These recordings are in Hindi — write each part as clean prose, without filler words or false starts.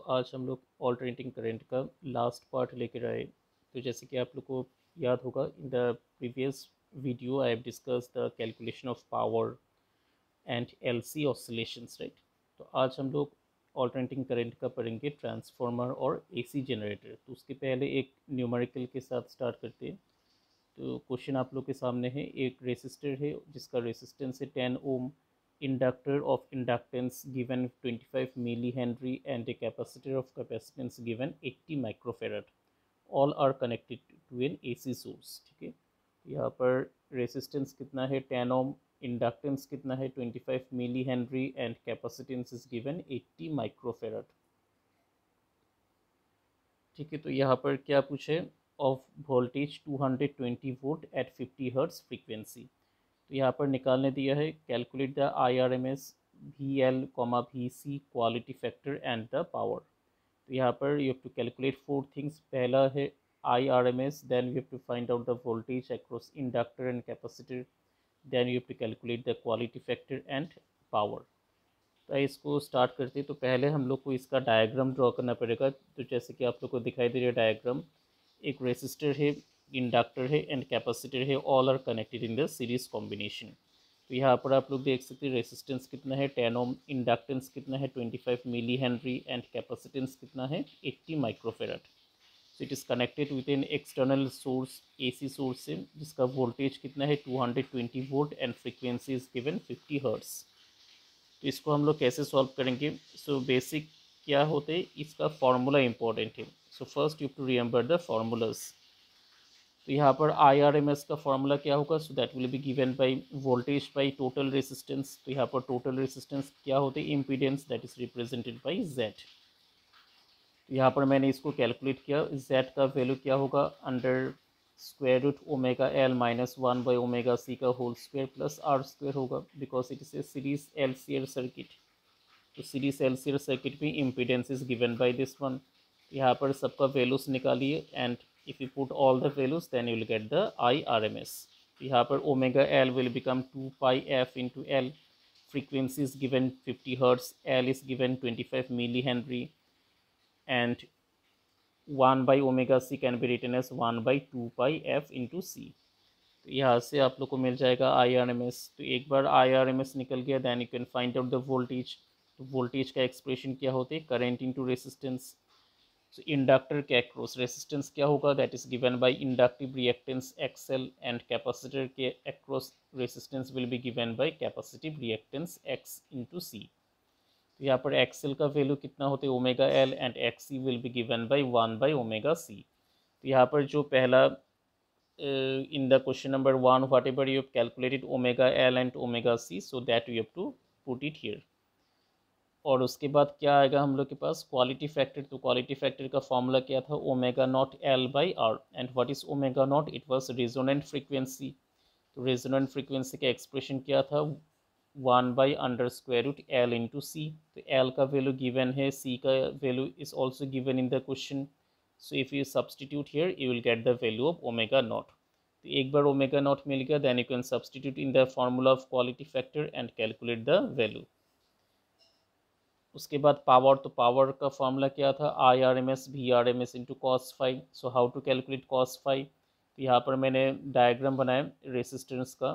आज हम लोग ऑल्टरनेटिंग करंट का लास्ट पार्ट लेकर आए। तो जैसे कि आप लोग को याद होगा, in the previous video I have discuss the calculation of power and LC oscillations, right. तो आज हम लोग ऑल्टरनेटिंग करंट का पढ़ेंगे ट्रांसफार्मर और एसी जनरेटर। तो उसके पहले एक न्यूमेरिकल के साथ स्टार्ट करते हैं। तो क्वेश्चन आप लोग के सामने है, एक रेसिस्टर है जिसका रेसिस्टेंस है 10 ओम, inductor of inductance given 25 millihenry and a capacitor of capacitance given 80 microfarad, all are connected to an AC source। ठीक है, यहाँ पर रेसिस्टेंस कितना है 10 ओम, इंडक्टेंस कितना है 25 milli henry and capacitance is given 80 microfarad. ठीक है, तो यहाँ पर क्या पूछे, of voltage 220 volt at 50 hertz frequency. तो यहाँ पर निकालने दिया है, calculate the IRMS VL, VC, quality factor and the power. तो यहाँ पर you have to calculate 4 things. पहला है IRMS, then you have to find out the voltage across inductor and capacitor, then you have to calculate the quality factor and power. तो इसको स्टार्ट करते हैं। तो पहले हम लोग को इसका डायग्राम ड्रॉ करना पड़ेगा। तो जैसे कि आप लोग को दिखाई दे रहा है डायग्राम, एक रेसिस्टर है, इंडक्टर है एंड कैपेसिटर है, all are connected in the series combination. तो यहाँ पर आप लोग देख सकते हैं रेसिस्टेंस कितना है 10 ओम, इंडक्टेंस कितना है 25 मिली हेनरी एंड कैपेसिटेंस कितना है 80 microfarad. So it is connected with an external source, AC source से, जिसका वोल्टेज कितना है 220 volt and frequency is given 50 hertz. तो इसको हम लोग कैसे सॉल्व करेंगे। सो बेसिक क्या होते हैं, इसका फार्मूला इंपॉर्टेंट है। So first you to remember the formulas. तो यहाँ पर IRMS का फार्मूला क्या होगा, so that will be given by voltage by total resistance. तो यहाँ पर टोटल रेसिस्टेंस क्या होते हैं, impedance, that is represented by Z। तो यहाँ पर मैंने इसको कैलकुलेट किया, Z का वैल्यू क्या होगा, under square root omega L minus 1 by omega C का whole square plus R square होगा, because it is a series LCR circuit. तो सीरीज LCR सर्किट में impedance is given by this one. यहाँ पर सबका वैल्यूज निकालिए and if you put all the values then you will get the IRMS। यहाँ पर omega L will become 2 pi f into L, frequency is given 50 hertz, L is given 25 millihenry and 1 by omega C can be written as 1 by 2 pi f into C। तो यहाँ से आप लोग को मिल जाएगा IRMS। तो एक बार IRMS निकल गया then you can find out the voltage. तो वोल्टेज का एक्सप्रेशन क्या होते हैं, current into resistance. So inductor के अक्रॉस रेसिस्टेंस क्या होगा, that is given by inductive reactance XL and capacitor के across resistance will be given by capacitive reactance X into C। तो यहाँ पर XL का वैल्यू कितना होता है omega L and XC will be given by 1 by omega C। तो यहाँ पर जो पहला in the question number 1 whatever you have calculated omega L and omega C, so that you have to put it here. और उसके बाद क्या आएगा हम लोग के पास, क्वालिटी फैक्टर। तो क्वालिटी फैक्टर का फॉर्मूला क्या था, omega naught L by R. And what is omega nought, it was resonant frequency. तो रेजोनेंट फ्रीक्वेंसी का एक्सप्रेशन क्या था, 1 by under square root L into C. तो L का वैल्यू गिवन है, C का value is also given in the question. So if you substitute here you will get the value of omega nought. तो एक बार ओमेगा नॉट मिल गया then you can substitute in the formula of quality factor and calculate the value. उसके बाद पावर। तो पावर का फॉर्मूला क्या था, IRMS VRMS into cos phi. So how to calculate cos phi. तो यहाँ पर मैंने डायग्राम बनाया रेसिस्टेंस का,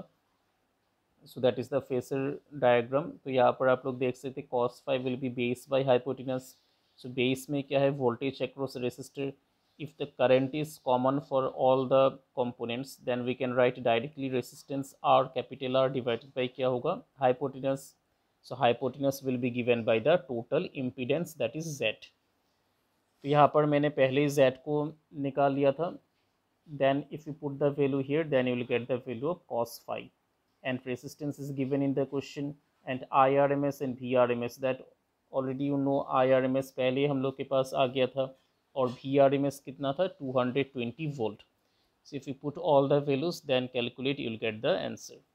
so that is the phasor diagram. तो यहाँ पर आप लोग देख सकते हैं cos phi will be base by hypotenuse. So base में क्या है, voltage across resistor. If the current is common for all the components then we can write directly resistance R, capital R divided by क्या होगा, hypotenuse. So hypotenuse will be given by the total impedance, that is Z। तो यहाँ पर मैंने पहले ही Z को निकाल लिया था। Then if you put the value here then you will get the value of cos phi and resistance is given in the question and IRMS and VRMS, that already you know IRMS पहले हम लोग के पास आ गया था और VRMS कितना था 220 volt। So if you put all the values then calculate, you will get the answer।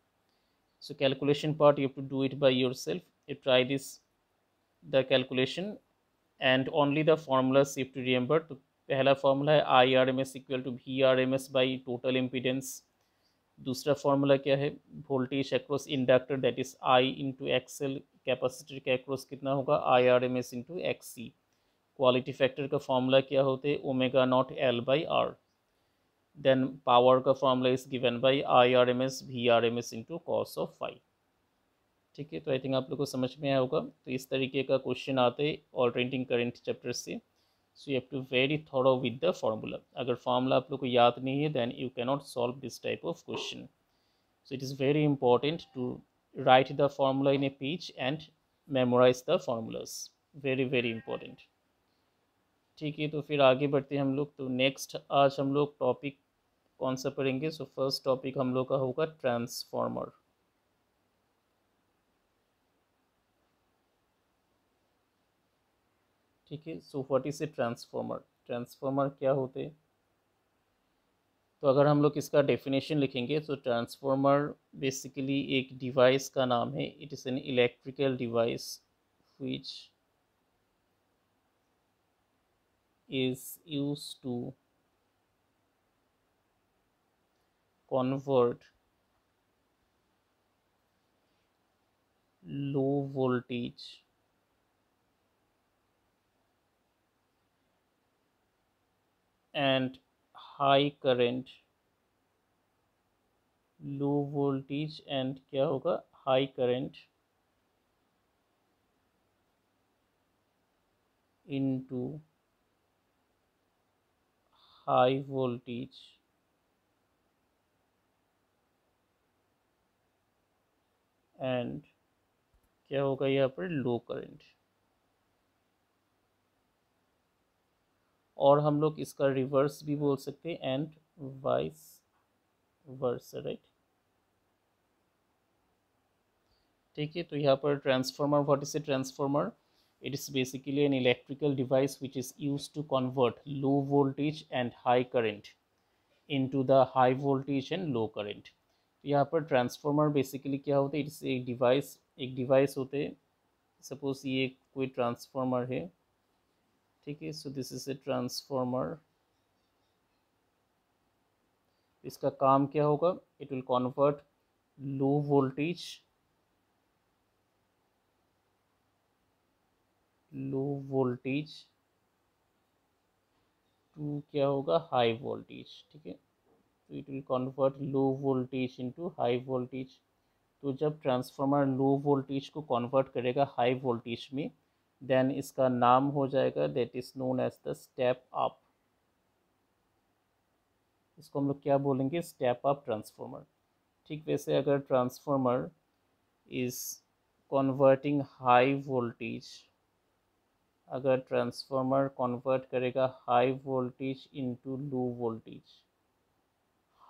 So calculation part you have to do it by yourself। You try this the calculation and only the formulas you have to remember। तो पहला फॉर्मूला है IRMS equal to VRMS by total impedance. दूसरा फॉर्मूला क्या है, voltage across inductor that is I into XL, capacitor के अक्रॉस कितना होगा IRMS into XC। Quality factor का फॉर्मूला क्या होते हैं, omega nought L by R. Then power का formula is given by I R M S V R M S into cos of phi. ठीक है, तो आई थिंक आप लोग को समझ में आया होगा। तो इस तरीके का क्वेश्चन आते हैं ऑल्टरनेटिंग करंट चैप्टर से। So you have to very thorough with the formula. अगर फार्मूला आप लोग को याद नहीं है then you cannot solve this type of question. So it is very important to write the formula in a page and memorize the formulas. Very very important. ठीक है, तो फिर आगे बढ़ते हैं हम लोग। तो नेक्स्ट आज हम लोग टॉपिक कौन सा पढ़ेंगे। सो फर्स्ट टॉपिक हम लोग का होगा ट्रांसफॉर्मर। ठीक है, so what is a transformer. Transformer क्या होते हैं। तो अगर हम लोग इसका डेफिनेशन लिखेंगे तो ट्रांसफॉर्मर बेसिकली एक डिवाइस का नाम है। It is an electrical device which is used to convert low voltage and high current, low voltage and क्या होगा high current into high voltage and क्या होगा यहाँ पर लो करंट। और हम लोग इसका रिवर्स भी बोल सकते हैं एंड वाइस वर्सा, राइट। ठीक है, तो यहाँ पर transformer, what is a transformer. It is basically an electrical device which is used to convert low voltage and high current into the high voltage and low current. यहाँ पर ट्रांसफॉर्मर बेसिकली क्या होता है, इट्स एक डिवाइस होते हैं। सपोज ये कोई ट्रांसफॉर्मर है। ठीक है, so this is a transformer. इसका काम क्या होगा, it will convert low voltage to क्या होगा हाई वोल्टेज। ठीक है, तो it will convert low voltage into high voltage. तो जब ट्रांसफार्मर लो वोल्टेज को कन्वर्ट करेगा हाई वोल्टेज में, देन इसका नाम हो जाएगा that is known as the step up. इसको हम लोग क्या बोलेंगे, स्टेप अप ट्रांसफार्मर। ठीक वैसे अगर transformer is converting high voltage, अगर ट्रांसफार्मर कन्वर्ट करेगा high voltage into low voltage,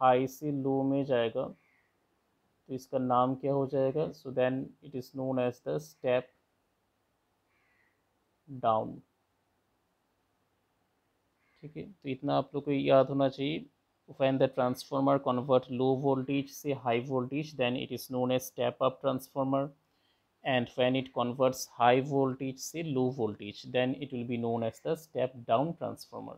high से लो में जाएगा, तो इसका नाम क्या हो जाएगा, so then it is known as the step down. ठीक है, तो इतना आप लोग को याद होना चाहिए। When the transformer convert low voltage से high voltage then it is known as step up transformer, and when it converts high voltage से low voltage then it will be known as the step down transformer।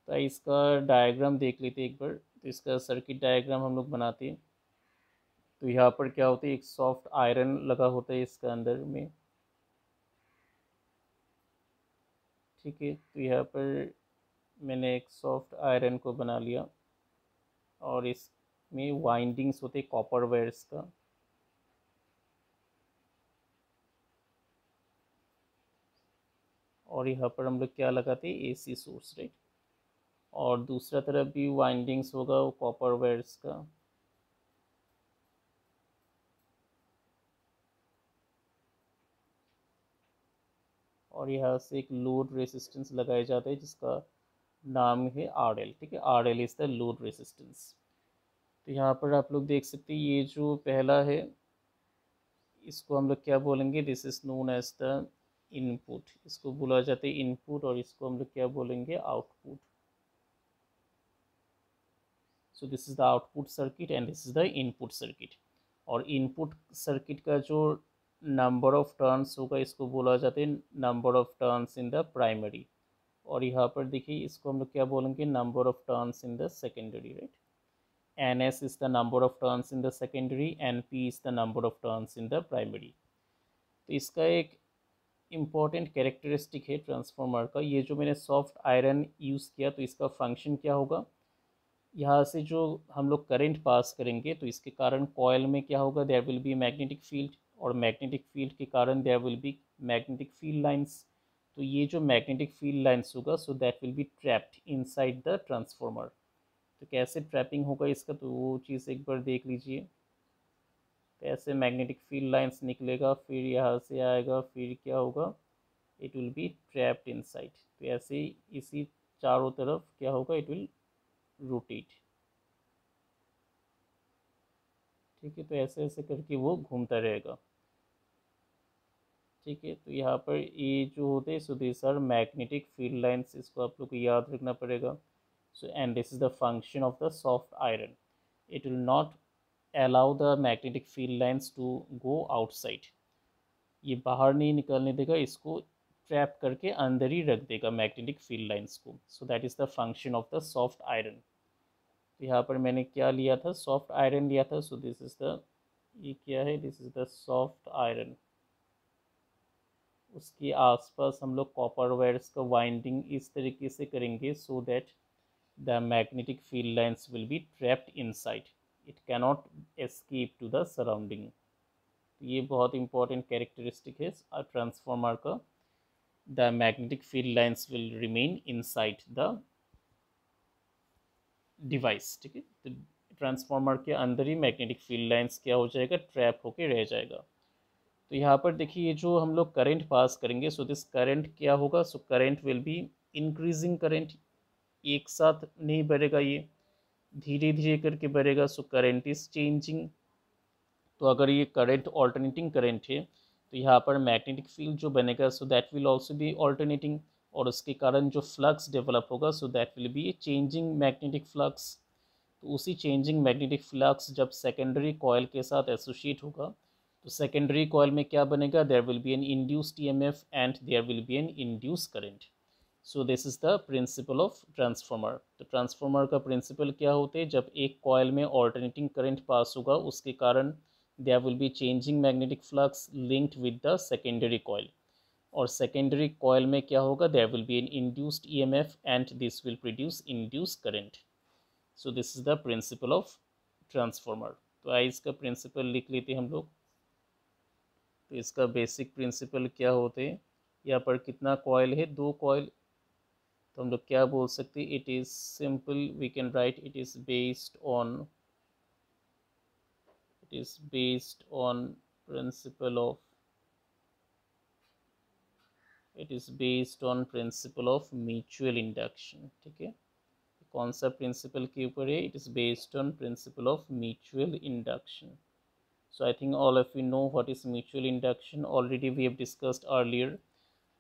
तो इसका डायग्राम देख लेते हैं एक बार। तो इसका सर्किट डायग्राम हम लोग बनाते हैं। तो यहाँ पर क्या होता है, एक सॉफ्ट आयरन लगा होता है इसका अंदर में। ठीक है, तो यहाँ पर मैंने एक सॉफ्ट आयरन को बना लिया और इसमें वाइंडिंग्स होते हैं कॉपर वायर्स का। और यहाँ पर हम लोग क्या लगाते हैं, एसी सोर्स, राइट। और दूसरा तरफ भी वाइंडिंग्स होगा वो कॉपर वायर्स का। और यहाँ से एक लोड रेसिस्टेंस लगाया जाता है जिसका नाम है आर एल। ठीक है, R L is the load resistance. तो यहाँ पर आप लोग देख सकते हैं ये जो पहला है इसको हम लोग क्या बोलेंगे, this is known as the input. इसको बोला जाता है इनपुट और इसको हम लोग क्या बोलेंगे, output. So this is the output circuit and this is the input circuit. और इनपुट सर्किट का जो नंबर ऑफ टर्न्स होगा इसको बोला जाता है number of turns in the primary. और यहाँ पर देखिए इसको हम लोग क्या बोलेंगे, number of turns in the secondary, right. ns is the number of turns in the secondary and p is the number of turns in the primary। तो इसका एक इम्पॉर्टेंट कैरेक्टरिस्टिक है ट्रांसफार्मर का। ये जो मैंने सॉफ्ट आयरन यूज़ किया तो इसका फंक्शन क्या होगा, यहाँ से जो हम लोग करंट पास करेंगे तो इसके कारण कॉयल में क्या होगा, there will be magnetic field, और मैग्नेटिक फील्ड के कारण there will be magnetic field lines. तो ये जो मैग्नेटिक फील्ड लाइंस होगा so that will be trapped inside the transformer. तो कैसे ट्रैपिंग होगा इसका, तो वो चीज़ एक बार देख लीजिए। कैसे मैग्नेटिक फील्ड लाइंस निकलेगा, फिर यहाँ से आएगा, फिर क्या होगा, it will be trapped inside. तो ऐसे ही इसी चारों तरफ क्या होगा, इट विल रोटेट। ठीक है, तो ऐसे ऐसे करके वो घूमता रहेगा। ठीक है, तो यहाँ पर ये जो होते हैं so this are magnetic field lines, इसको आप लोग को याद रखना पड़ेगा। So and this is the function of the soft iron, it will not allow the magnetic field lines to go outside. ये बाहर नहीं निकलने देगा, इसको ट्रैप करके अंदर ही रख देगा मैग्नेटिक फील्ड लाइंस को। सो that is the function of the soft iron. तो यहाँ पर मैंने क्या लिया था, सॉफ्ट आयरन लिया था। सो दिस इज़ द, ये क्या है, this is the soft iron. उसके आसपास हम लोग कॉपर वायर्स का वाइंडिंग इस तरीके से करेंगे so that the magnetic field lines will be trapped inside, it cannot escape to the surrounding. ये बहुत इंपॉर्टेंट कैरेक्टरिस्टिक है ट्रांसफार्मर का। The magnetic field lines will remain inside the device. ठीक है, तो ट्रांसफार्मर के अंदर ही मैग्नेटिक फील्ड लाइंस क्या हो जाएगा, ट्रैप होके रह जाएगा। तो यहाँ पर देखिए, ये जो हम लोग करंट पास करेंगे सो दिस करंट क्या होगा, so current will be increasing current. एक साथ नहीं बढ़ेगा, ये धीरे धीरे करके बढ़ेगा। So current is changing. तो अगर ये करंट ऑल्टरनेटिंग करंट है तो यहाँ पर मैग्नेटिक फील्ड जो बनेगा सो that will also be alternating, और उसके कारण जो फ्लक्स डेवलप होगा so that will B a changing magnetic flux. तो उसी चेंजिंग मैग्नेटिक फ्लक्स जब सेकेंडरी कॉयल के साथ एसोसिएट होगा तो सेकेंडरी कॉयल में क्या बनेगा, there will be an induced EMF and there will be an induced current. So this is the principle of transformer. तो ट्रांसफार्मर का प्रिंसिपल क्या होते हैं, जब एक कॉयल में ऑल्टरनेटिंग करंट पास होगा उसके कारण there will be changing magnetic flux linked with the secondary coil, और secondary coil में क्या होगा, there will be an induced EMF and this will produce induced current. So this is the principle of transformer. तो आइए इसका प्रिंसिपल लिख लेते हैं हम लोग। तो इसका बेसिक प्रिंसिपल क्या होते हैं, यहाँ पर कितना कॉयल है, दो कॉयल। तो हम लोग क्या बोल सकते हैं, it is simple, we can write it is based on, it is based on principle of, it is based on principle of mutual induction। ठीक है, कौन सा प्रिंसिपल के ऊपर है, it is based on principle of mutual induction। So I think all of you know what is mutual induction, already we have discussed earlier।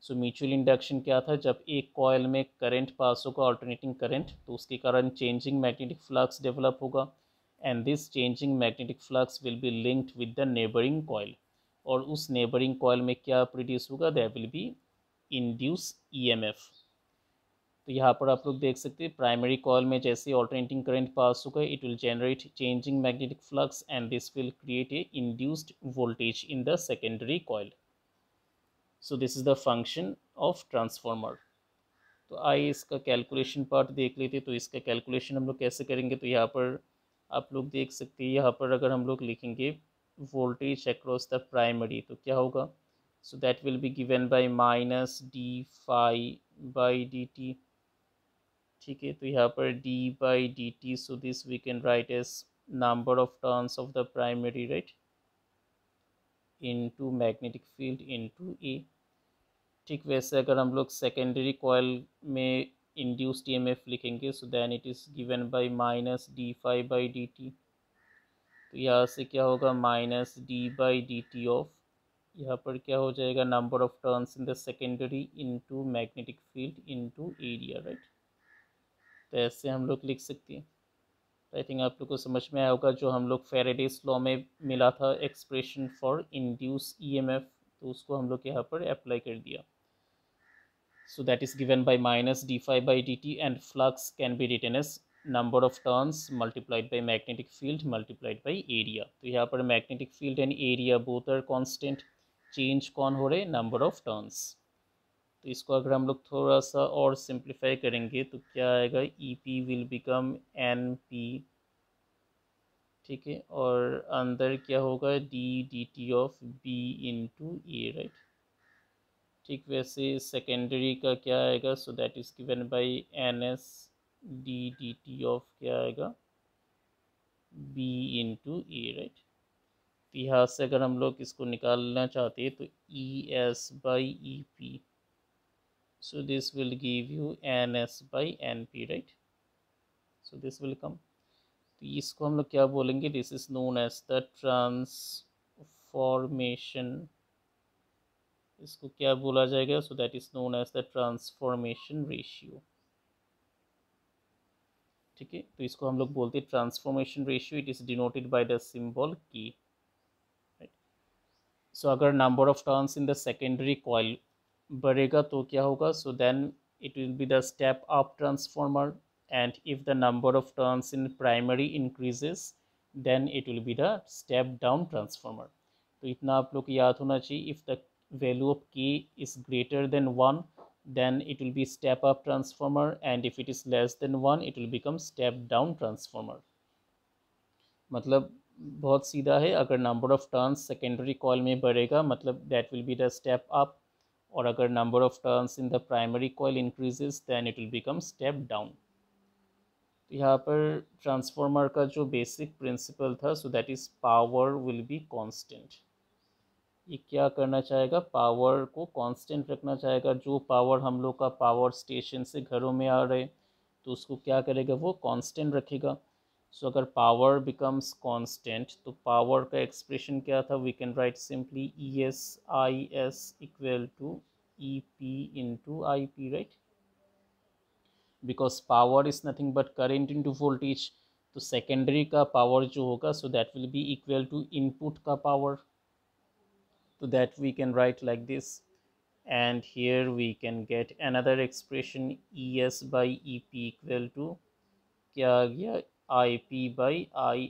So mutual induction क्या था, जब एक कॉयल में करंट पास होगा ऑल्टरनेटिंग करंट तो उसके कारण चेंजिंग मैग्नेटिक फ्लक्स डेवलप होगा, and this changing magnetic flux will be linked with the neighbouring coil, और उस नेबरिंग कॉयल में क्या प्रोड्यूस होगा, there will be induce EMF. तो यहाँ पर आप लोग देख सकते हैं प्राइमरी कॉयल में जैसे ऑल्टरनेटिंग करंट पास होगा it will generate changing magnetic flux and this will create a induced voltage in the secondary coil. So this is the function of transformer. तो आइए इसका कैलकुलेशन पार्ट देख लेते। तो इसका कैलकुलेशन हम लोग कैसे करेंगे, तो यहाँ पर आप लोग देख सकते हैं, यहाँ पर अगर हम लोग लिखेंगे वोल्टेज अक्रॉस द प्राइमरी तो क्या होगा, so that will be given by minus D phi by D T. ठीक है, तो यहाँ पर D by D T, so this we can write as number of turns of the primary, right, into magnetic field into A. ठीक वैसे अगर हम लोग सेकेंडरी कॉयल में इंड्यूस्ड ईएमएफ लिखेंगे so then it is given by minus D phi by D T. तो यहाँ से क्या होगा, minus D by D T of, यहाँ पर क्या हो जाएगा, number of turns in the secondary into magnetic field into area, right. तो ऐसे हम लोग लिख सकते हैं। आई थिंक आप लोग को समझ में आया होगा, जो हम लोग फेरेडेस लॉ में मिला था एक्सप्रेशन फॉर इंड्यूस ईएमएफ, तो उसको हम लोग यहाँ पर अप्लाई कर दिया। So that is given by minus d phi by dt, and flux can be written as number of turns multiplied by magnetic field multiplied by area। तो यहाँ पर magnetic field and area both are constant, change कौन हो रहे, नंबर ऑफ टर्न्स। तो इसको अगर हम लोग थोड़ा सा और सिंप्लीफाई करेंगे तो क्या आएगा, E P will become N P, ठीक है, और अंदर क्या होगा, D T of B into A, right. ठीक वैसे सेकेंडरी का क्या आएगा, so that is given by N S D T of क्या आएगा, बी इंटू ए, राइट। तो यहाँ से अगर हम लोग इसको निकालना चाहते हैं तो ई S by E P, so this will give you ns by np, right, so this will come। तो इसको हम लोग क्या बोलेंगे, this is known as the transformation, इसको क्या बोला जाएगा, so that is known as the transformation ratio, ठीक है। तो इसको हम लोग बोलते हैं transformation ratio, it is denoted by the symbol K, right. So अगर number of turns in the secondary coil बढ़ेगा तो क्या होगा, so then it will be the step up transformer, and if the number of turns in primary increases then it will be the step down transformer। तो इतना आप लोग को याद होना चाहिए, if the value of k is greater than 1 then it will be step up transformer, and if it is less than 1 it will become step down transformer। मतलब बहुत सीधा है, अगर number of turns secondary coil में बढ़ेगा मतलब that will be the step up, और अगर number of turns in the primary coil increases then it will become step down. तो यहाँ पर ट्रांसफॉर्मर का जो बेसिक प्रिंसिपल था, so that is power will be constant. ये क्या करना चाहेगा, पावर को कांस्टेंट रखना चाहेगा। जो पावर हम लोग का पावर स्टेशन से घरों में आ रहे तो उसको क्या करेगा, वो कांस्टेंट रखेगा। सो अगर पावर बिकम्स कांस्टेंट तो पावर का एक्सप्रेशन क्या था, we can write simply E S I S equal to E P into I P, right, because power is nothing but current into voltage. तो सेकेंडरी का पावर जो होगा, so that will be equal to input का power, so that we can write like this, and here we can get another expression es by ep equal to क्या आ गया, ip by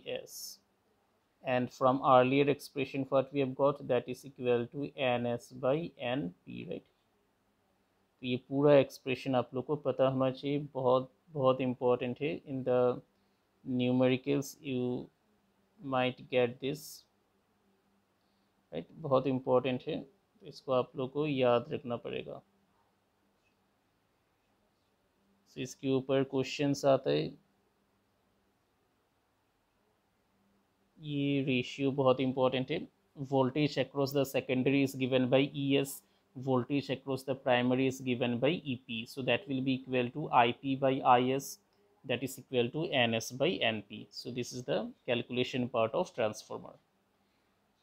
is, and from earlier expression what we have got, that is equal to ns by np, right। तो ये पूरा एक्सप्रेशन आप लोग को पता होना चाहिए, बहुत बहुत इम्पोर्टेंट है। In the numericals you might get this, right, बहुत इम्पोर्टेंट है, तो इसको आप लोग को याद रखना पड़ेगा। तो इसके ऊपर क्वेश्चंस आता है, ये रेशियो बहुत इंपॉर्टेंट है। Voltage across the secondary is given by E S, voltage across the primary is given by E P, so that will be equal to I P by I S, that is equal to N S by N P. So this is the calculation part of transformer.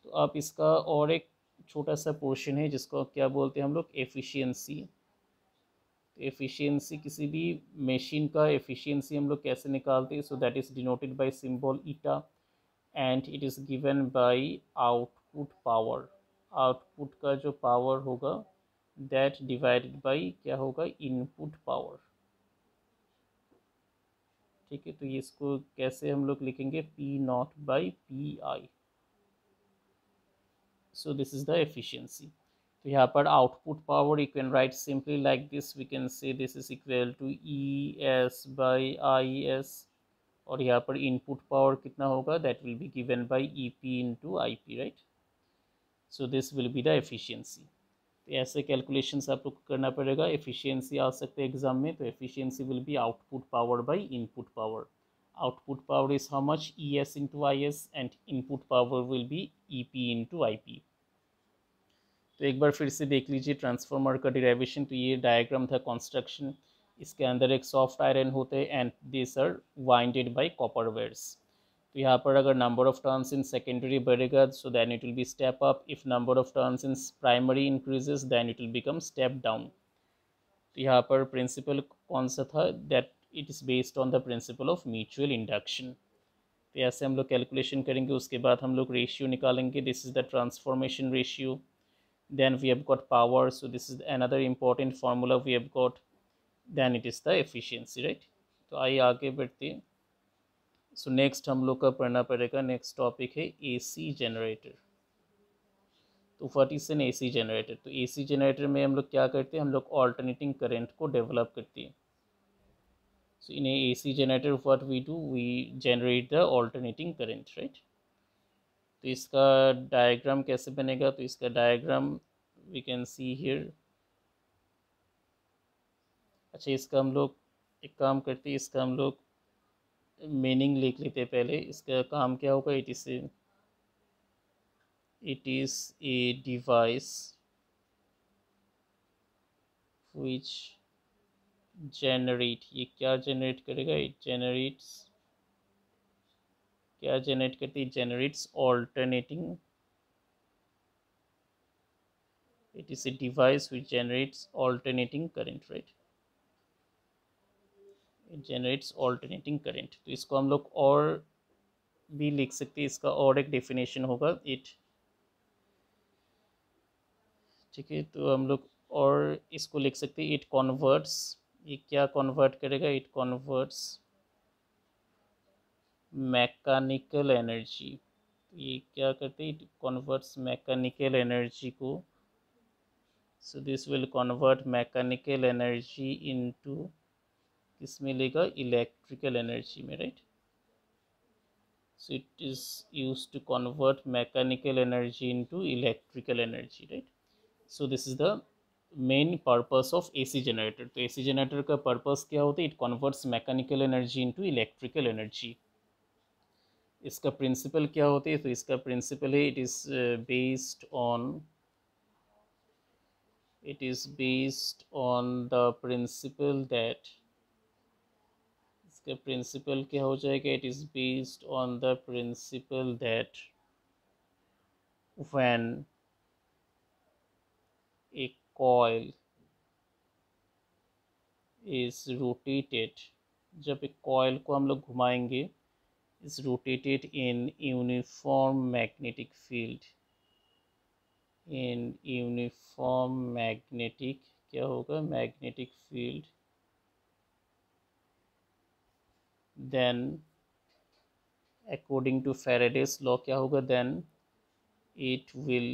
तो आप इसका और एक छोटा सा पोर्शन है जिसको क्या बोलते हैं हम लोग, एफिशिएंसी। तो एफिशिएंसी, किसी भी मशीन का एफिशिएंसी हम लोग कैसे निकालते हैं, so that is denoted bye symbol eta, and it is given bye output power. Output का जो पावर होगा दैट डिवाइडेड बाय क्या होगा, इनपुट पावर, ठीक है। तो ये इसको कैसे हम लोग लिखेंगे, P naught by P I, so this is the efficiency. तो यहाँ पर output power you can write simply like this, we can say this is equal to E S by I S, और यहाँ पर इनपुट पावर कितना होगा, that will be given by E P into I P, right. So this will be the efficiency. तो ऐसे कैलकुलेशंस आप लोग को करना पड़ेगा। एफिशिएंसी आ सकते हैं एग्जाम में, तो efficiency will be output power by input power. Output power is how much, E S into I S, and input power will be E P into I P. तो एक बार फिर से देख लीजिए ट्रांसफार्मर का डिराइवेशन। तो ये डायग्राम था कंस्ट्रक्शन, इसके अंदर एक सॉफ्ट आयरन होते हैं and this are winded by copper wires. तो यहाँ पर अगर number of turns in secondary बढ़ेगा so then it will be step up, if number of turns in primary increases then it will become step down. तो यहाँ पर प्रिंसिपल कौन सा था, that it is based on the principle of mutual induction. तो ऐसे हम लोग कैलकुलेशन करेंगे, उसके बाद हम लोग रेशियो निकालेंगे, this is the transformation ratio. Then we have got power, so this is another important formula we have got, then it is the efficiency, right। तो आइए आगे बढ़ते हैं। सो नेक्स्ट हम लोग का पढ़ना पड़ेगा, नेक्स्ट टॉपिक है एसी जनरेटर। तो what is an AC generator? तो एसी जनरेटर में हम लोग क्या करते हैं, हम लोग ऑल्टरनेटिंग करंट को डेवलप करते हैं. So in AC generator what we do, we generate the alternating current, right. तो इसका डायग्राम कैसे बनेगा, तो इसका diagram we can see here. अच्छा, इसका हम लोग एक काम करते हैं, इसका हम लोग मीनिंग लिख लेते हैं पहले. इसका काम क्या होगा, it is a device which generate, ये क्या जनरेट करेगा, it generates, क्या जनरेट करती है, generates alternating, it is a device which generates alternating current, right. it generates alternating current. तो इसको हम लोग और भी लिख सकते हैं, इसका और एक डेफिनेशन होगा इट. ठीक है, तो हम लोग और इसको लिख सकते हैं, इट कन्वर्ट्स, ये क्या कन्वर्ट करेगा, इट कन्वर्ट्स मैकेनिकल एनर्जी. ये क्या करते हैं, इट कन्वर्ट्स मैकेनिकल एनर्जी को. So this will convert mechanical energy into, किस में लेगा, इलेक्ट्रिकल एनर्जी में, right. So it is used to convert mechanical energy into electrical energy, right. So this is the main purpose of AC generator. तो एसी जनरेटर का पर्पस क्या होता है, it converts mechanical energy into electrical energy. इसका प्रिंसिपल क्या होते है, तो इसका प्रिंसिपल है, it is based on the principle that, इसका प्रिंसिपल क्या हो जाएगा, it is based on the principle that when a coil is rotated, जब एक कॉयल को हम लोग घुमाएंगे, is rotated in uniform magnetic field, in uniform magnetic, क्या होगा, magnetic field, then according to Faraday's law क्या होगा, then it will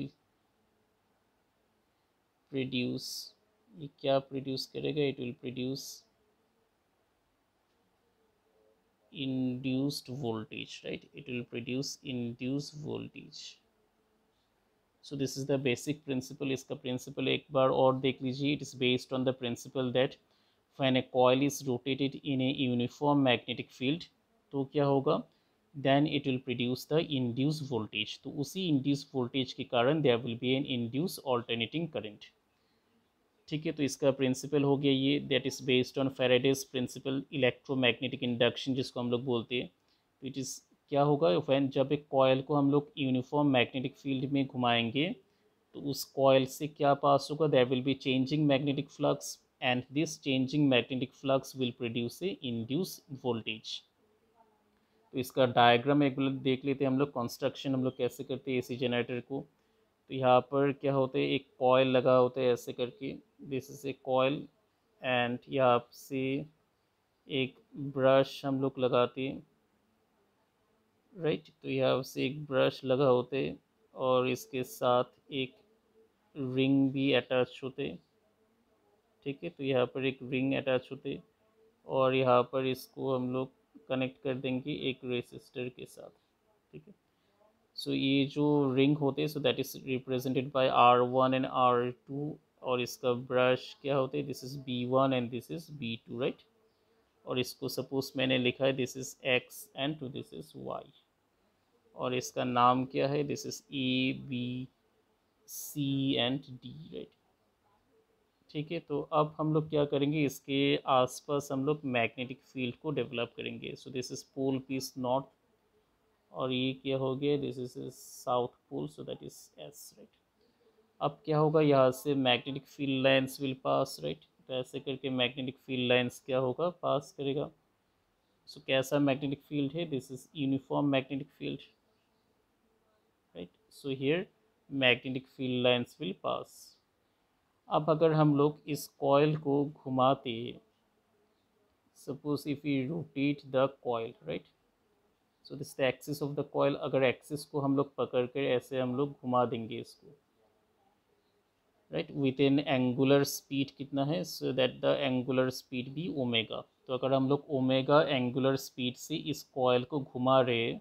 produce, ये क्या प्रोड्यूस करेगा, it will produce induced voltage, right. it will produce induced voltage. so this is the basic principle. इसका प्रिंसिपल एक बार और देख लीजिए, it is based on the principle that when a coil is rotated in a uniform magnetic field, तो क्या होगा, then it will produce the induced voltage. तो उसी induced voltage के कारण there will be an induced alternating current. ठीक है, तो इसका प्रिंसिपल हो गया ये, that is based on Faraday's principle electromagnetic induction जिसको हम लोग बोलते हैं. तो इट इज़ क्या होगा, वैन जब एक कॉयल को हम लोग यूनिफॉर्म मैग्नेटिक फील्ड में घुमाएंगे, तो उस कॉयल से क्या पास होगा, there will be changing magnetic flux, and this changing magnetic flux will produce a induce voltage. तो इसका डायग्राम एक बार देख लेते हैं हम लोग, कंस्ट्रक्शन हम लोग कैसे करते हैं एसी जनरेटर को. तो यहाँ पर क्या होता है, एक कॉयल लगा होता है ऐसे करके, this is A coil, and यहाँ से एक ब्रश हम लोग लगाते हैं, राइट. तो यहाँ से एक ब्रश लगा होते हैं, और इसके साथ एक रिंग भी अटैच होते. ठीक है, तो यहाँ पर एक रिंग अटैच होते, और यहाँ पर इसको हम लोग कनेक्ट कर देंगे एक रेसिस्टर के साथ. ठीक है, सो ये जो रिंग होते हैं, so that is represented by R1 and R2, और इसका ब्रश क्या होते हैं, this is B1 and this is B2, right. और इसको सपोज मैंने लिखा है, this is X and to this is Y, और इसका नाम क्या है, this is ABC and D, right. ठीक है, तो अब हम लोग क्या करेंगे, इसके आसपास हम लोग मैग्नेटिक फील्ड को डेवलप करेंगे. So this is pole piece north, और ये क्या हो गया, this is south pole, so that is S, right. अब क्या होगा, यहाँ से magnetic field lines will pass, right. तो ऐसे करके मैग्नेटिक फील्ड लाइंस क्या होगा, पास करेगा. सो कैसा मैग्नेटिक फील्ड है, this is uniform magnetic field, right. So here magnetic field lines will पास. अब अगर हम लोग इस कॉयल को घुमाते, suppose if you rotate the coil, right. So this the axis of the coil, अगर एक्सिस को हम लोग पकड़ कर ऐसे हम लोग घुमा देंगे इसको, right, with in angular speed कितना है, सो दैट द एंगुलर स्पीड भी ओमेगा। तो अगर हम लोग ओमेगा एंगुलर स्पीड से इस कॉयल को घुमा रहे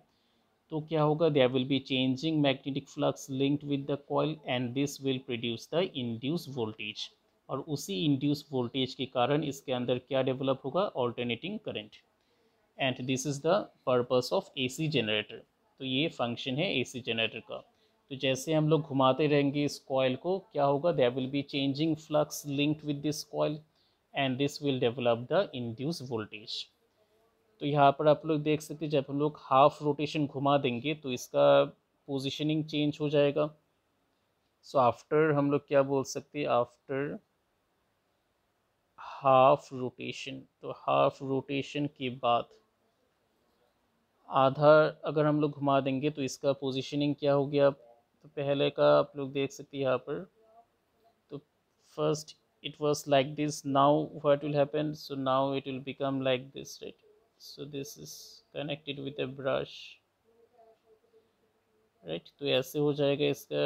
तो क्या होगा, there will be changing magnetic flux linked with the coil and this will produce the induce voltage. और उसी इंड्यूस वोल्टेज के कारण इसके अंदर क्या डेवलप होगा, alternating current. And this is the purpose of AC generator. तो ये फंक्शन है एसी जनरेटर का। तो जैसे हम लोग घुमाते रहेंगे इस कॉइल को, क्या होगा, there will be changing flux linked with this coil and this will develop the induce voltage. तो यहाँ पर आप लोग देख सकते हैं, जब हम लोग हाफ रोटेशन घुमा देंगे तो इसका पोजीशनिंग चेंज हो जाएगा। सो आफ्टर हम लोग क्या बोल सकते हैं, आफ्टर हाफ रोटेशन, तो हाफ रोटेशन के बाद आधा अगर हम लोग घुमा देंगे तो इसका पोजीशनिंग क्या हो गया। तो पहले का आप लोग देख सकते हैं यहाँ पर, तो first it was like this, now what will happen, so now it will become like this, right? So this is connected with a brush, right? तो ऐसे हो जाएगा इसका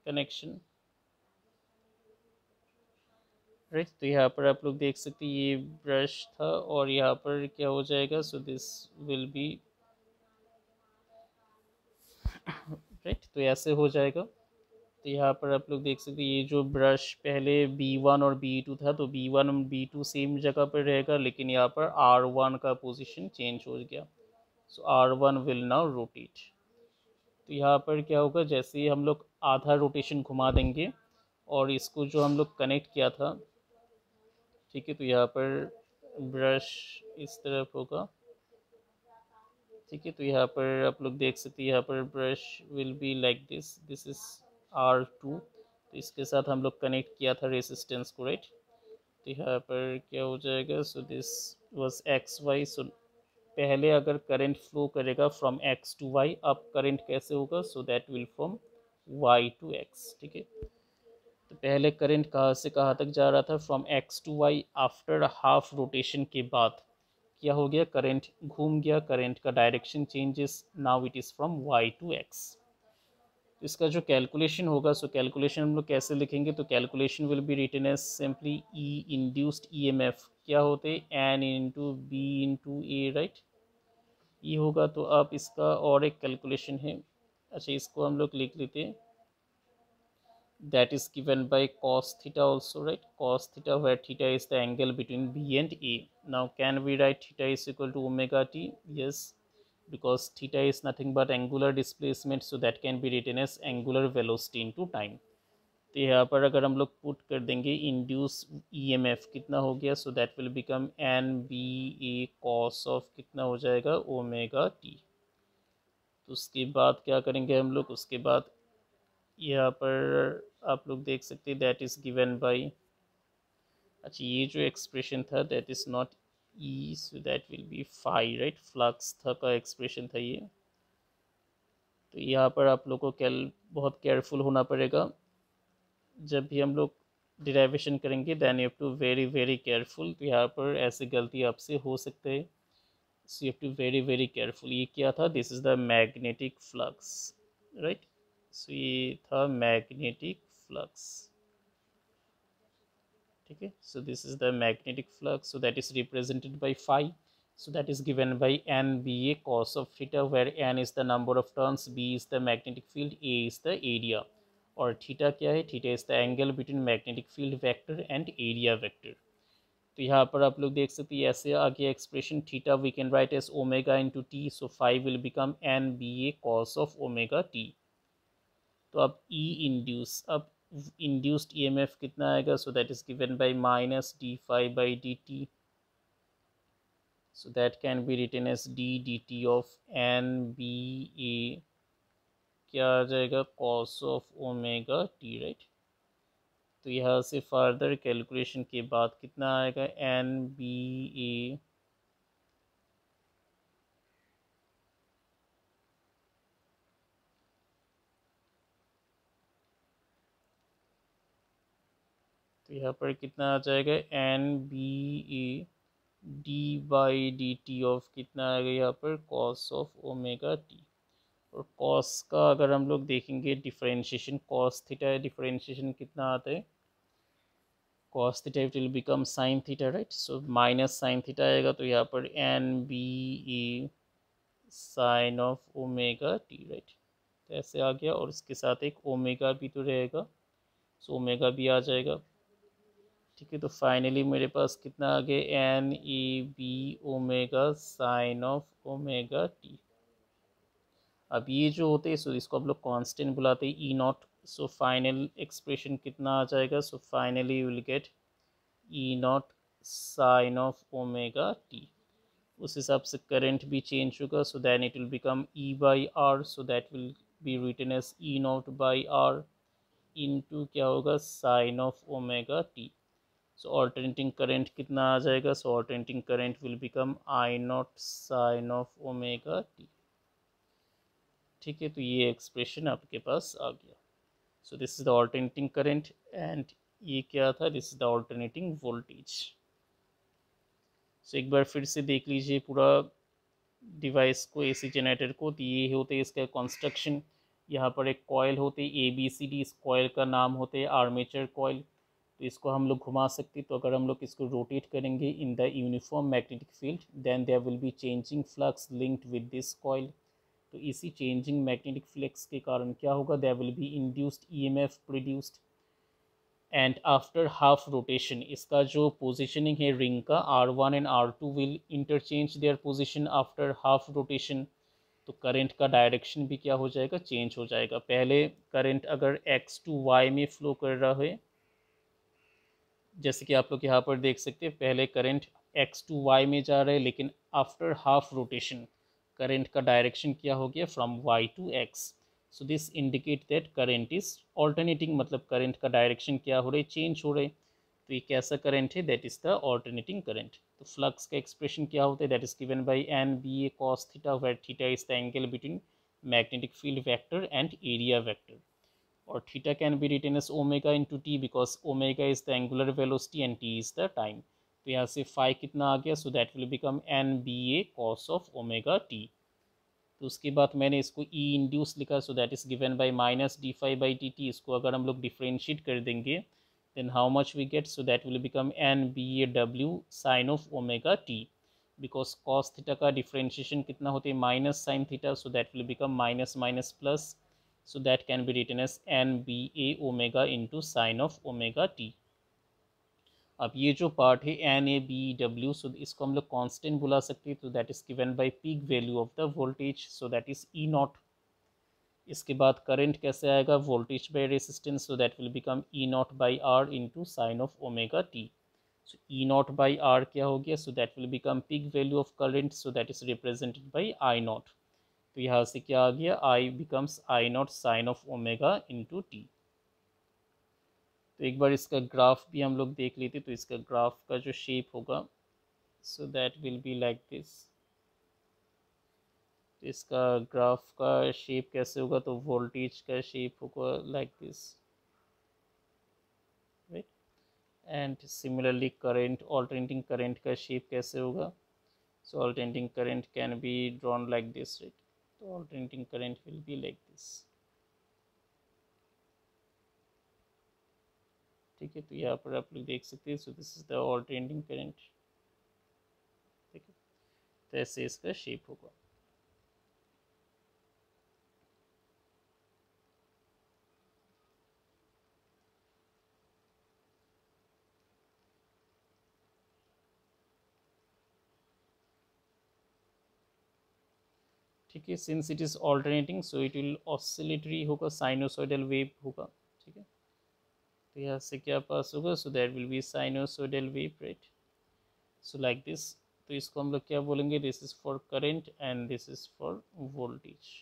कनेक्शन, राइट। तो यहाँ पर आप लोग देख सकते हैं ये ब्रश था और यहाँ पर क्या हो जाएगा, so this will B, right, तो ऐसे हो जाएगा। तो यहाँ पर आप लोग देख सकते हैं ये जो ब्रश पहले B1 और B2 था, तो B1 और B2 सेम जगह पर रहेगा, लेकिन यहाँ पर R1 का पोजीशन चेंज हो गया। सो R1 विल नाउ रोटेट। तो यहाँ पर क्या होगा, जैसे ही हम लोग आधा रोटेशन घुमा देंगे और इसको जो हम लोग कनेक्ट किया था, ठीक है, तो यहाँ पर ब्रश इस तरफ होगा, ठीक है। तो यहाँ पर आप लोग देख सकते हैं यहाँ पर brush will be like this, this is R2। तो इसके साथ हम लोग कनेक्ट किया था रेसिस्टेंस को, राइट। तो यहाँ पर क्या हो जाएगा, so this was XY। So पहले अगर करंट फ्लो करेगा फ्रॉम X टू Y, अब करंट कैसे होगा, so that will from Y to X, ठीक है। तो पहले करंट कहाँ से कहाँ तक जा रहा था, from X to Y। After half rotation के बाद क्या हो गया, करंट घूम गया, करंट का direction changes, now it is from Y to X। तो इसका जो कैलकुलेशन होगा, सो कैलकुलेशन हम लोग कैसे लिखेंगे, तो calculation will be written as simply E induced EMF क्या होते हैं, N into B into A, right. ये होगा, तो आप इसका और एक कैलकुलेशन है, अच्छा इसको हम लोग लिख लेते हैं, that is given by cos theta also, right? Cos theta, where theta is the angle between B and A. Now can we write theta is equal to omega t? Yes, because theta is nothing but angular displacement, so that can be written as angular velocity into time. तो यहाँ पर अगर हम लोग पुट कर देंगे इंड्यूस EMF कितना हो गया, so that will become NBA cos of कितना हो जाएगा, ओमेगा टी। तो उसके बाद क्या करेंगे हम लोग, उसके बाद यहाँ पर आप लोग देख सकते हैं दैट इज़ गिवन बाय, अच्छा ये जो एक्सप्रेशन था that is not E, so that will be phi, right. Flux था का एक्सप्रेशन था ये। तो यहाँ पर आप लोगों को बहुत केयरफुल होना पड़ेगा जब भी हम लोग डिराइवेशन करेंगे, then you have to very very careful. तो यहाँ पर ऐसी गलती आपसे हो सकते है, so you have to very very careful. ये क्या था, this is the magnetic flux, right. So ये था मैग्नेटिक फ्लक्स, ठीक है। So this is the magnetic flux, so that is represented by phi, so that is given by NBA cos of theta, where n is the number of turns, B is the magnetic field, A is the area, और थीटा क्या है, theta is the angle between magnetic field vector and area vector. तो यहाँ पर आप लोग देख सकते हैं ऐसे आ गया expression, theta we can write as omega into t, so phi will become NBA cos of omega t. तो अब E इंड्यूस, अब इंड्यूस्ड EMF कितना आएगा, so that is given by minus d∅dt, so that can be written as d dt of NBA क्या आ जाएगा, cos of omega t, right. तो यहाँ से फर्दर कैलकुलेशन के बाद कितना आएगा, NBA, तो यहाँ पर कितना आ जाएगा, NBA d by D T of कितना आएगा यहाँ पर, cos of omega t। और कॉस का अगर हम लोग देखेंगे डिफरेंशिएशन, कॉस थीटा डिफरेंशिएशन कितना आता है, cos theta it will become sin theta, right? So minus sin theta आएगा, तो यहाँ पर n b e sin of omega t, right? तो ऐसे आ गया, और इसके साथ एक ओमेगा भी तो रहेगा, सो ओमेगा भी आ जाएगा। ठीक है, तो फाइनली मेरे पास कितना आ गया, N E B omega sine of omega t. अब ये जो होते हैं, सो इसको हम लोग कांस्टेंट बुलाते हैं, E nought. So final expression कितना आ जाएगा, so finally you will get E nought sine of omega T. उस हिसाब से करंट भी चेंज होगा, so then it will become E by R, so that will be written as E not by R into क्या होगा, sine of omega T. So alternating current कितना आ जाएगा, so alternating current will become I not sine of omega T. ठीक है, तो ये एक्सप्रेशन आपके पास आ गया। So this is the alternating current, and ये क्या था, this is the alternating voltage. सो एक बार फिर से देख लीजिए पूरा डिवाइस को, एसी जनरेटर को। तो ये होते हैं इसका कंस्ट्रक्शन। यहाँ पर एक कॉयल होते हैं ए बी सी डी, इस कॉयल का नाम होते हैं आर्मेचर कॉयल। तो इसको हम लोग घुमा सकते, तो अगर हम लोग इसको रोटेट करेंगे in the uniform magnetic field, then there will be changing flux linked with this coil. तो इसी चेंजिंग मैग्नेटिक फ्लक्स के कारण क्या होगा, there will be induced EMF produced, and after half rotation इसका जो पोजिशनिंग है रिंग का, R1 and R2 will interchange their position after half rotation. तो करंट का डायरेक्शन भी क्या हो जाएगा, चेंज हो जाएगा। पहले करंट अगर x टू y में फ्लो कर रहा है, जैसे कि आप लोग यहाँ पर देख सकते हैं, पहले करंट x टू y में जा रहा है, लेकिन आफ्टर हाफ रोटेशन करंट का डायरेक्शन क्या हो गया, from y to x। So this indicate that current is alternating, मतलब करंट का डायरेक्शन क्या हो रहा है, चेंज हो रहा है। तो ये कैसा करंट है, that is the alternating current. तो फ्लक्स का एक्सप्रेशन क्या होता है, that is given by N B A cos theta, where theta is the angle between magnetic field vector and area vector, or theta can be written as omega into t because omega is the angular velocity and t is the time. तो यहाँ से phi कितना आ गया, so that will become n b a cos of omega t। तो उसके बाद मैंने इसको E इंड्यूस लिखा, so that is given by minus D phi by D t. इसको अगर हम लोग डिफ्रेंशिएट कर देंगे, then how much we get, so that will become N B A W sine of omega t, because cos theta का डिफ्रेंशिएशन कितना होता है, minus sine theta, so that will become minus minus plus, so that can be written as n b a omega into sin of omega t। अब ये जो पार्ट है N A B W, so इसको हम लोग कांस्टेंट बुला सकते हैं, तो that is given by peak value of the voltage, so that is E naught. इसके बाद करंट कैसे आएगा, voltage by resistance, so that will become E not by R into sine of omega T. So E not by R क्या हो गया, so that will become peak value of current, so that is represented by I naught. तो यहाँ से क्या आ गया, I becomes I not sine of omega into t. तो एक बार इसका ग्राफ भी हम लोग देख लेते, तो इसका ग्राफ का जो शेप होगा, so that will be like this. तो इसका ग्राफ का शेप कैसे होगा, तो वोल्टेज का शेप होगा like this, right. And similarly current, alternating current का शेप कैसे होगा, so alternating current can be drawn like this, right. तो alternating current will be like this. ठीक है, तो यहाँ पर आप लोग देख सकते हैं, so this is the alternating current. ठीक है, तो ऐसे इसका शेप होगा। ठीक है, since it is alternating, so it will oscillatory होगा, साइनोसॉइडल वेव होगा। ठीक है, तो यहाँ से क्या पास होगा, so that will be sinusoidal wave, right. So like this. तो इसको हम लोग क्या बोलेंगे, this is for current and this is for voltage.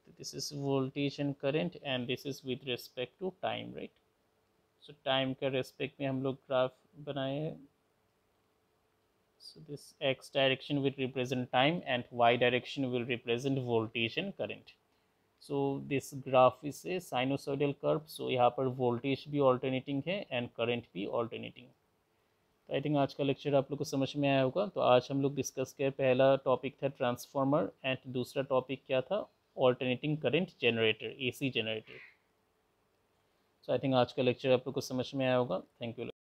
तो this is voltage and current, and this is with respect to time, right. So time का रेस्पेक्ट में हम लोग ग्राफ बनाए हैं। So this x direction will represent time and y direction will represent voltage and current. So this graph is a sinusoidal curve. So यहाँ पर voltage भी alternating है and current भी alternating। आई थिंक आज का लेक्चर आप लोग को समझ में आया होगा। तो आज हम लोग डिस्कस किया, पहला टॉपिक था ट्रांसफार्मर एंड दूसरा टॉपिक क्या था, alternating current generator, AC generator. So I think आज का लेक्चर आप लोग को समझ में आया होगा। Thank you.